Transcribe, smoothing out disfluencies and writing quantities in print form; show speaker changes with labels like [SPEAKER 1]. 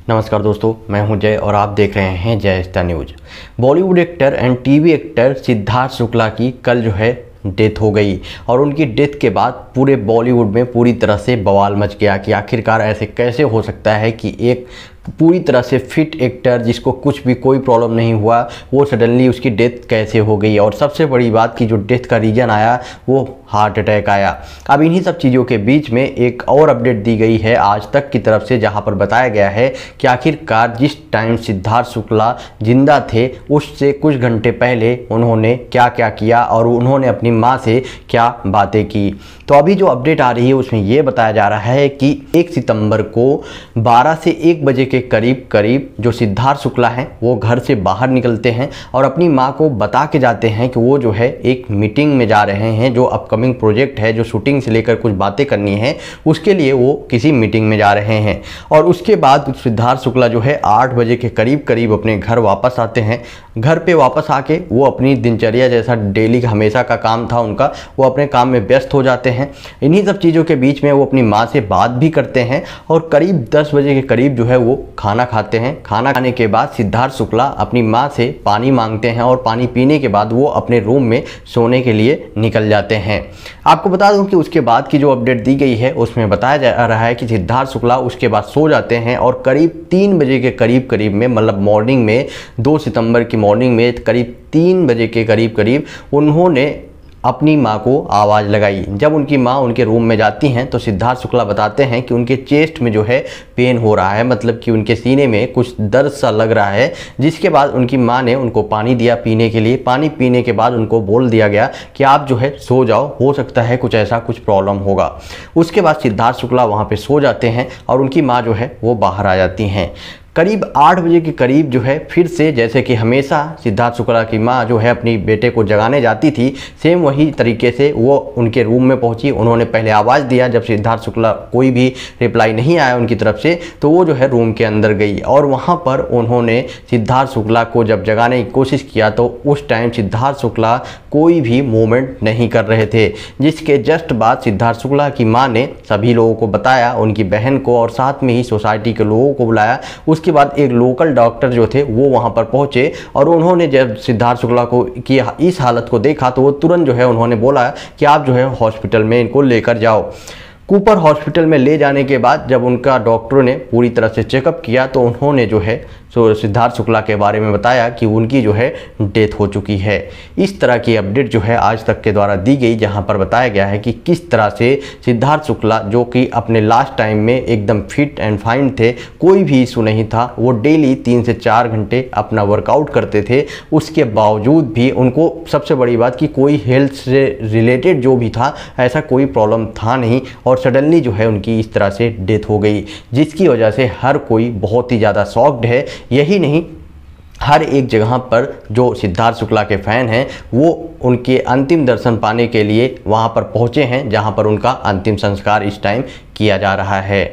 [SPEAKER 1] नमस्कार दोस्तों, मैं हूं जय और आप देख रहे हैं जय star news. Bollywood actor and TV actor Siddharth Shukla की कल डेथ हो गई और उनकी डेथ के बाद पूरे बॉलीवुड में पूरी तरह से बवाल मच गया कि आखिरकार ऐसे कैसे हो सकता है कि एक पूरी तरह से फिट एक्टर जिसको कुछ भी कोई प्रॉब्लम नहीं हुआ वो सडनली उसकी डेथ कैसे हो गई। और सबसे बड़ी बात कि जो डेथ का रीज़न आया वो हार्ट अटैक आया। अब इन्हीं सब चीज़ों के बीच में एक और अपडेट दी गई है आज तक की तरफ से, जहां पर बताया गया है कि आखिरकार जिस टाइम सिद्धार्थ शुक्ला जिंदा थे उससे कुछ घंटे पहले उन्होंने क्या क्या किया और उन्होंने अपनी माँ से क्या बातें की। तो अभी जो अपडेट आ रही है उसमें ये बताया जा रहा है कि 1 सितंबर को 12 से 1 बजे के करीब जो सिद्धार्थ शुक्ला हैं वो घर से बाहर निकलते हैं और अपनी माँ को बता के जाते हैं कि वो एक मीटिंग में जा रहे हैं, जो अपकमिंग प्रोजेक्ट है, जो शूटिंग से लेकर कुछ बातें करनी है उसके लिए वो किसी मीटिंग में जा रहे हैं। और उसके बाद सिद्धार्थ शुक्ला 8 बजे के करीब अपने घर वापस आते हैं। घर पे वापस आके वो अपनी दिनचर्या जैसा डेली हमेशा का काम था उनका, वो अपने काम में व्यस्त हो जाते हैं। इन्हीं सब चीज़ों के बीच में वो अपनी माँ से बात भी करते हैं और करीब 10 बजे के करीब वो खाना खाते हैं। खाना खाने के बाद सिद्धार्थ शुक्ला अपनी माँ से पानी मांगते हैं और पानी पीने के बाद वो अपने रूम में सोने के लिए निकल जाते हैं। आपको बता दूं कि उसके बाद की जो अपडेट दी गई है उसमें बताया जा रहा है कि सिद्धार्थ शुक्ला उसके बाद सो जाते हैं और करीब 3 बजे के करीब में, मतलब मॉर्निंग में 2 सितंबर की मॉर्निंग में करीब 3 बजे के करीब उन्होंने अपनी माँ को आवाज़ लगाई। जब उनकी माँ उनके रूम में जाती हैं तो सिद्धार्थ शुक्ला बताते हैं कि उनके चेस्ट में पेन हो रहा है, मतलब कि उनके सीने में कुछ दर्द सा लग रहा है। जिसके बाद उनकी माँ ने उनको पानी दिया पीने के लिए। पानी पीने के बाद उनको बोल दिया गया कि आप सो जाओ, हो सकता है कुछ प्रॉब्लम होगा। उसके बाद सिद्धार्थ शुक्ला वहाँ पे सो जाते हैं और उनकी माँ वो बाहर आ जाती हैं। करीब 8 बजे के करीब फिर से, जैसे कि हमेशा सिद्धार्थ शुक्ला की माँ अपनी बेटे को जगाने जाती थी, सेम वही तरीके से वो उनके रूम में पहुंची। उन्होंने पहले आवाज़ दिया, जब सिद्धार्थ शुक्ला कोई भी रिप्लाई नहीं आया उनकी तरफ से तो वो रूम के अंदर गई और वहाँ पर उन्होंने सिद्धार्थ शुक्ला को जब जगाने की कोशिश किया तो उस टाइम सिद्धार्थ शुक्ला कोई भी मूवमेंट नहीं कर रहे थे। जिसके जस्ट बाद सिद्धार्थ शुक्ला की माँ ने सभी लोगों को बताया, उनकी बहन को और साथ में ही सोसाइटी के लोगों को बुलाया। उसके बाद एक लोकल डॉक्टर थे वो वहाँ पर पहुँचे और उन्होंने जब सिद्धार्थ शुक्ला को की इस हालत को देखा तो वो तुरंत उन्होंने बोला कि आप हॉस्पिटल में इनको लेकर जाओ। कूपर हॉस्पिटल में ले जाने के बाद जब उनका डॉक्टरों ने पूरी तरह से चेकअप किया तो उन्होंने सिद्धार्थ शुक्ला के बारे में बताया कि उनकी डेथ हो चुकी है। इस तरह की अपडेट आज तक के द्वारा दी गई, जहां पर बताया गया है कि किस तरह से सिद्धार्थ शुक्ला जो कि अपने लास्ट टाइम में एकदम फिट एंड फाइन थे, कोई भी इशू नहीं था, वो डेली 3 से 4 घंटे अपना वर्कआउट करते थे। उसके बावजूद भी उनको सबसे बड़ी बात कि कोई हेल्थ से रिलेटेड जो भी था ऐसा कोई प्रॉब्लम था नहीं और सडनली उनकी इस तरह से डेथ हो गई, जिसकी वजह से हर कोई बहुत ही ज़्यादा शॉक्ड है। यही नहीं, हर एक जगह पर जो सिद्धार्थ शुक्ला के फ़ैन हैं वो उनके अंतिम दर्शन पाने के लिए वहाँ पर पहुँचे हैं, जहाँ पर उनका अंतिम संस्कार इस टाइम किया जा रहा है।